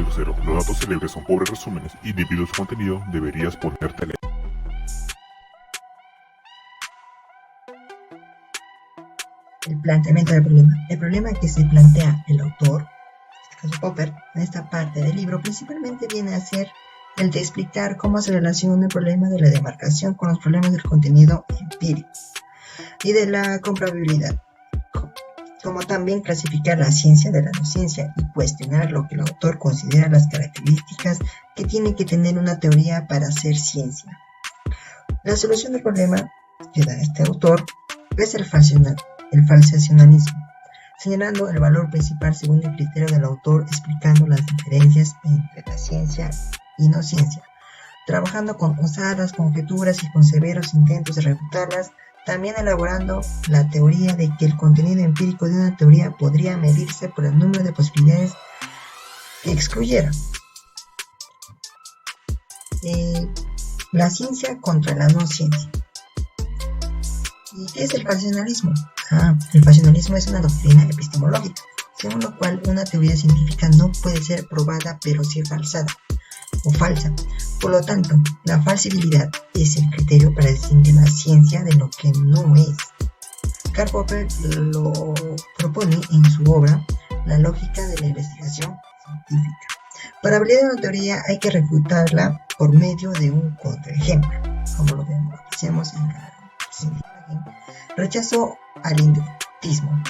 Paso cero. Los datos célebres son pobres resúmenes y debido a su contenido deberías ponerte a leer. El planteamiento del problema. El problema que se plantea el autor, en este caso Popper, en esta parte del libro, principalmente viene a ser el de explicar cómo se relaciona el problema de la demarcación con los problemas del contenido empírico y de la comprobabilidad, como también clasificar la ciencia de la no ciencia y cuestionar lo que el autor considera las características que tiene que tener una teoría para ser ciencia. La solución del problema que da este autor es el falsacionalismo, señalando el valor principal según el criterio del autor, explicando las diferencias entre la ciencia y no ciencia, trabajando con osadas conjeturas y con severos intentos de refutarlas, también elaborando la teoría de que el contenido empírico de una teoría podría medirse por el número de posibilidades que excluyera. La ciencia contra la no ciencia. ¿Y qué es el falsacionalismo? El falsacionalismo es una doctrina epistemológica, según lo cual una teoría científica no puede ser probada pero sí falsada o falsa. Por lo tanto, la falsibilidad es el criterio para distinguir la ciencia de lo que no es. Karl Popper lo propone en su obra La lógica de la investigación científica. Para validar una teoría hay que refutarla por medio de un contraejemplo, como lo hacemos en la siguiente imagen. Rechazo al inductismo.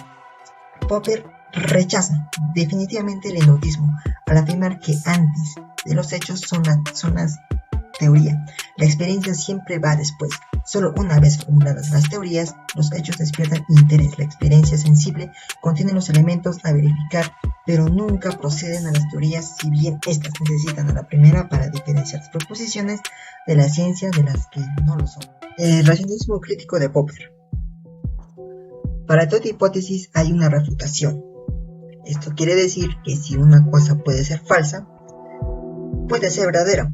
Popper rechaza definitivamente el inductismo al afirmar que antes de los hechos son las teorías. La experiencia siempre va después. Solo una vez formuladas las teorías, los hechos despiertan interés. La experiencia sensible contiene los elementos a verificar, pero nunca proceden a las teorías, si bien éstas necesitan a la primera para diferenciar las proposiciones de la ciencia de las que no lo son. El racionalismo crítico de Popper. Para toda hipótesis hay una refutación. Esto quiere decir que si una cosa puede ser falsa, puede ser verdadera,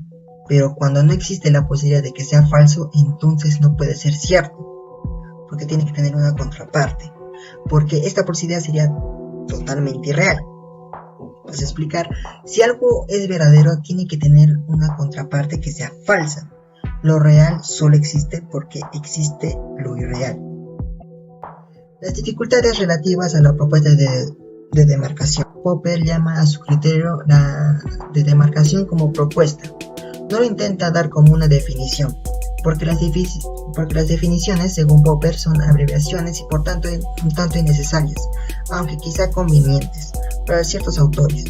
pero cuando no existe la posibilidad de que sea falso, entonces no puede ser cierto, porque tiene que tener una contraparte, porque esta posibilidad sería totalmente irreal. Vas a explicar, si algo es verdadero, tiene que tener una contraparte que sea falsa. Lo real solo existe porque existe lo irreal. Las dificultades relativas a la propuesta de demarcación. Popper llama a su criterio de demarcación como propuesta. No lo intenta dar como una definición, porque las definiciones, según Popper, son abreviaciones y por tanto un tanto innecesarias, aunque quizá convenientes para ciertos autores.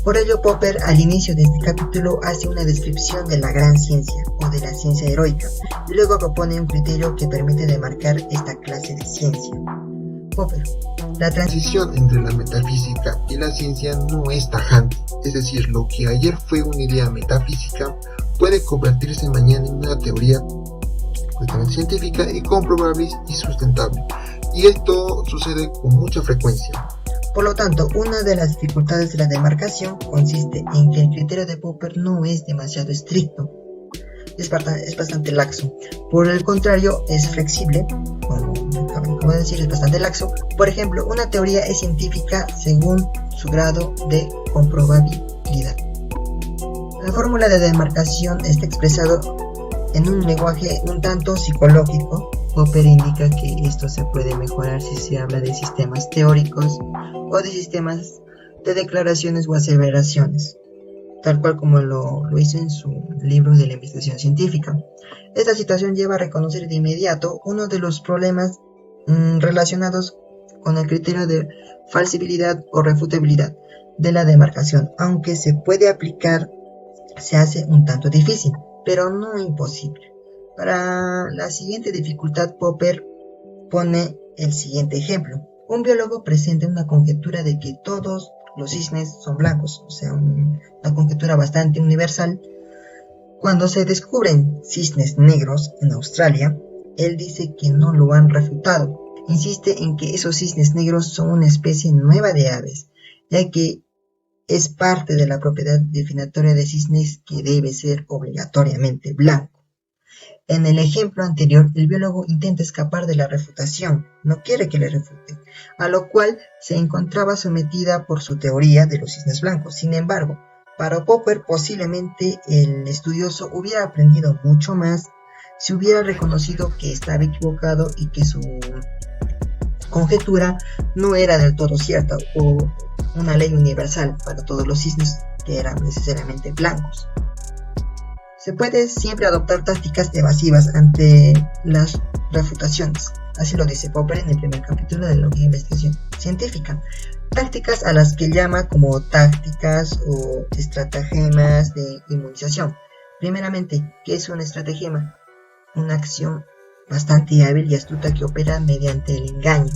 Por ello, Popper al inicio de este capítulo hace una descripción de la gran ciencia o de la ciencia heroica y luego propone un criterio que permite demarcar esta clase de ciencia. Popper. La transición entre la metafísica y la ciencia no es tajante, es decir, lo que ayer fue una idea metafísica puede convertirse mañana en una teoría científica y comprobable y sustentable, y esto sucede con mucha frecuencia. Por lo tanto, una de las dificultades de la demarcación consiste en que el criterio de Popper no es demasiado estricto, es bastante laxo. Por el contrario, es flexible, como decir, es bastante laxo. Por ejemplo, una teoría es científica según su grado de comprobabilidad. La fórmula de demarcación está expresado en un lenguaje un tanto psicológico. Popper indica que esto se puede mejorar si se habla de sistemas teóricos o de sistemas de declaraciones o aseveraciones, tal cual como lo hizo en su libro de la investigación científica. Esta situación lleva a reconocer de inmediato uno de los problemas relacionados con el criterio de falsibilidad o refutabilidad de la demarcación. Aunque se puede aplicar, se hace un tanto difícil, pero no imposible. Para la siguiente dificultad, Popper pone el siguiente ejemplo. Un biólogo presenta una conjetura de que todos los cisnes son blancos, o sea, una conjetura bastante universal. Cuando se descubren cisnes negros en Australia, él dice que no lo han refutado. Insiste en que esos cisnes negros son una especie nueva de aves, ya que es parte de la propiedad definitoria de cisnes que debe ser obligatoriamente blanco. En el ejemplo anterior, el biólogo intenta escapar de la refutación, no quiere que le refuten, a lo cual se encontraba sometida por su teoría de los cisnes blancos. Sin embargo, Para Popper, posiblemente el estudioso hubiera aprendido mucho más si hubiera reconocido que estaba equivocado y que su conjetura no era del todo cierta o una ley universal para todos los cisnes que eran necesariamente blancos. Se puede siempre adoptar tácticas evasivas ante las refutaciones. Así lo dice Popper en el primer capítulo de la investigación científica. Tácticas a las que llama como tácticas o estratagemas de inmunización. Primeramente, ¿qué es un estratagema? Una acción bastante hábil y astuta que opera mediante el engaño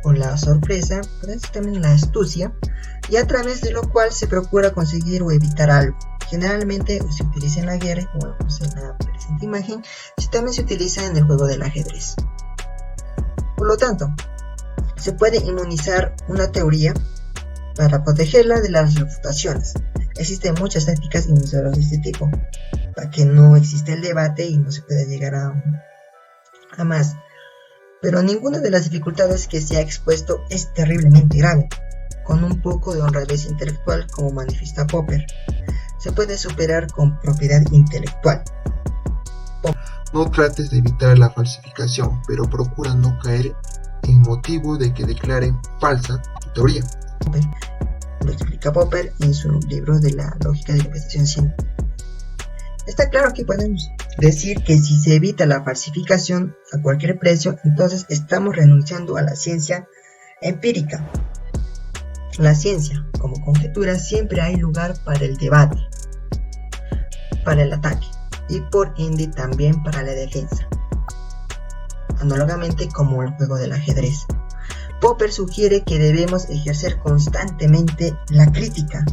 o la sorpresa, pero es también la astucia, y a través de lo cual se procura conseguir o evitar algo. Generalmente se utiliza en la guerra, como vemos en la presente imagen, y también se utiliza en el juego del ajedrez. Por lo tanto, se puede inmunizar una teoría para protegerla de las refutaciones. Existen muchas tácticas inmunizadoras de este tipo, para que no exista el debate y no se pueda llegar a más. Pero ninguna de las dificultades que se ha expuesto es terriblemente grave. Con un poco de honradez intelectual, como manifiesta Popper, se puede superar con propiedad intelectual. No trates de evitar la falsificación, pero procura no caer en motivo de que declaren falsa tu teoría. Lo explica Popper en su libro de la lógica de la investigación científica. Está claro que podemos decir que si se evita la falsificación a cualquier precio, entonces estamos renunciando a la ciencia empírica. La ciencia, como conjetura, siempre hay lugar para el debate, para el ataque y por ende también para la defensa, análogamente como el juego del ajedrez. Popper sugiere que debemos ejercer constantemente la crítica.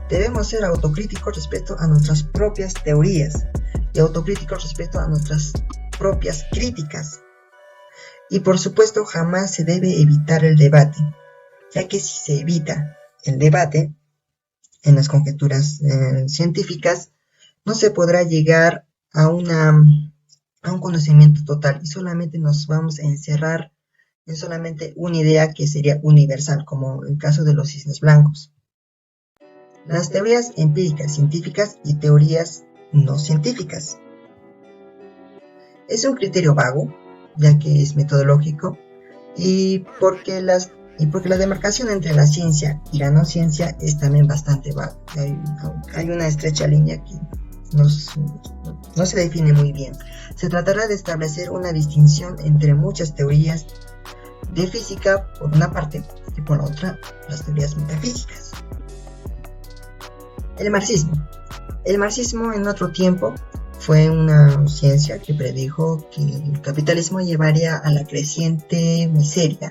Debemos ser autocríticos respecto a nuestras propias teorías y autocríticos respecto a nuestras propias críticas. Y por supuesto jamás se debe evitar el debate, ya que si se evita el debate en las conjeturas científicas, no se podrá llegar a un conocimiento total y solamente nos vamos a encerrar en solamente una idea que sería universal, como en el caso de los cisnes blancos. Las teorías empíricas científicas y teorías no científicas. Es un criterio vago, ya que es metodológico, y porque la demarcación entre la ciencia y la no ciencia es también bastante vaga. Hay una estrecha línea que no se define muy bien. Se tratará de establecer una distinción entre muchas teorías de física por una parte y por la otra las teorías metafísicas. El marxismo. El marxismo en otro tiempo fue una ciencia que predijo que el capitalismo llevaría a la creciente miseria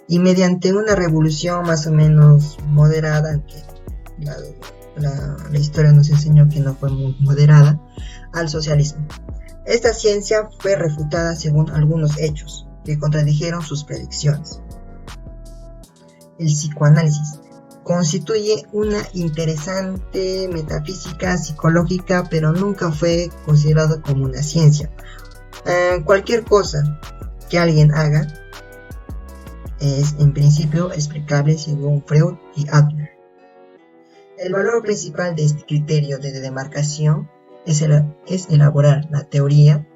y mediante una revolución más o menos moderada, aunque la historia nos enseñó que no fue muy moderada, al socialismo. Esta ciencia fue refutada según algunos hechos que contradijeron sus predicciones. El psicoanálisis constituye una interesante metafísica psicológica, pero nunca fue considerado como una ciencia. Cualquier cosa que alguien haga es en principio explicable según Freud y Adler. El valor principal de este criterio de demarcación es elaborar la teoría,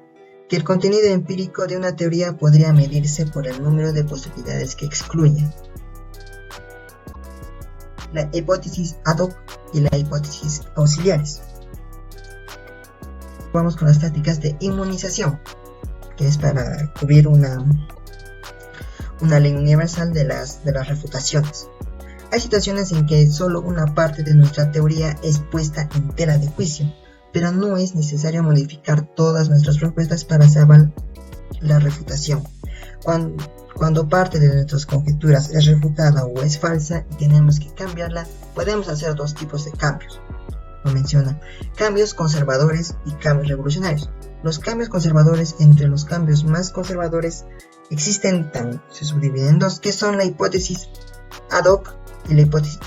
que el contenido empírico de una teoría podría medirse por el número de posibilidades que excluye. La hipótesis ad hoc y la hipótesis auxiliares. Vamos con las tácticas de inmunización, que es para cubrir una ley universal de las refutaciones. Hay situaciones en que solo una parte de nuestra teoría es puesta en tela de juicio, pero no es necesario modificar todas nuestras propuestas para salvar la refutación. Cuando parte de nuestras conjeturas es refutada o es falsa y tenemos que cambiarla, podemos hacer dos tipos de cambios. Lo menciona: cambios conservadores y cambios revolucionarios. Los cambios conservadores, entre los cambios más conservadores, existen también, se subdividen en dos, que son la hipótesis ad hoc y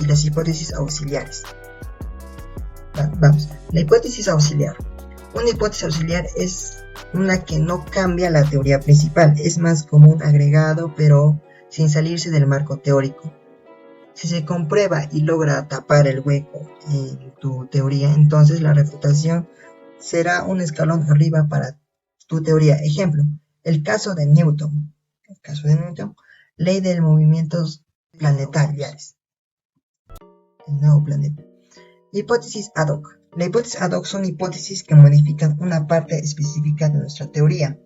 las hipótesis auxiliares. Vamos, la hipótesis auxiliar. Una hipótesis auxiliar es una que no cambia la teoría principal, es más como un agregado, pero sin salirse del marco teórico. Si se comprueba y logra tapar el hueco en tu teoría, entonces la refutación será un escalón arriba para tu teoría. Ejemplo, el caso de Newton, ley de movimientos planetarios, el nuevo planeta. Hipótesis ad hoc. La hipótesis ad hoc son hipótesis que modifican una parte específica de nuestra teoría.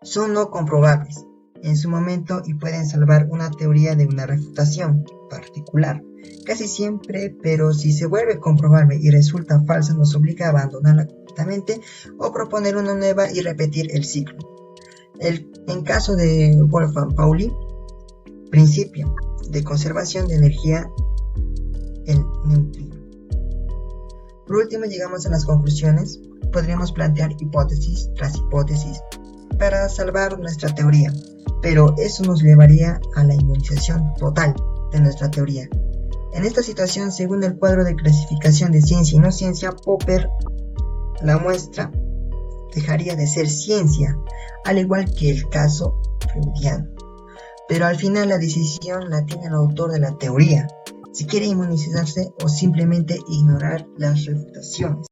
Son no comprobables en su momento y pueden salvar una teoría de una refutación particular. Casi siempre, pero si se vuelve comprobable y resulta falsa, nos obliga a abandonarla completamente o proponer una nueva y repetir el ciclo. En caso de Wolfgang Pauli, principio de conservación de energía, el neutrino. Por último, llegamos a las conclusiones. Podríamos plantear hipótesis tras hipótesis para salvar nuestra teoría, pero eso nos llevaría a la inmunización total de nuestra teoría. En esta situación, según el cuadro de clasificación de ciencia y no ciencia, Popper, la muestra dejaría de ser ciencia, al igual que el caso freudiano. Pero al final la decisión la tiene el autor de la teoría, si quiere inmunizarse o simplemente ignorar las refutaciones.